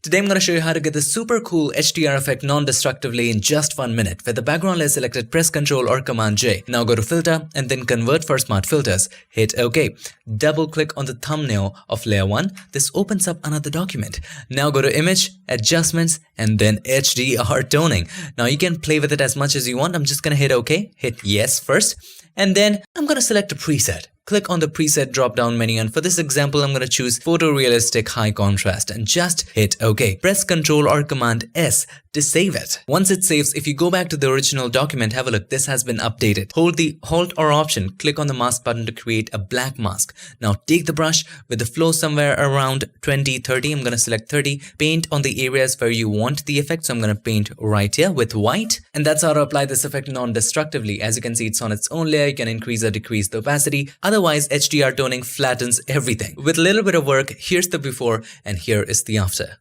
Today I'm going to show you how to get this super cool HDR effect non-destructively in just 1 minute. With the background layer selected, press Ctrl or Command J. Now go to Filter and then Convert for Smart Filters. Hit OK. Double click on the thumbnail of layer 1. This opens up another document. Now go to Image, Adjustments, and then HDR Toning. Now you can play with it as much as you want. I'm just going to hit OK. Hit Yes first. And then I'm going to select a preset. Click on the preset drop-down menu, and for this example, I'm going to choose Photorealistic High Contrast and just hit OK. Press Ctrl or Command S to save it. Once it saves, if you go back to the original document, have a look. This has been updated. Hold the Alt or Option, click on the mask button to create a black mask. Now take the brush with the flow somewhere around 20-30. I'm going to select 30. Paint on the areas where you want the effect. So I'm going to paint right here with white. And that's how to apply this effect non-destructively. As you can see, it's on its own layer. You can increase or decrease the opacity. Otherwise, HDR toning flattens everything. With a little bit of work, here's the before and here is the after.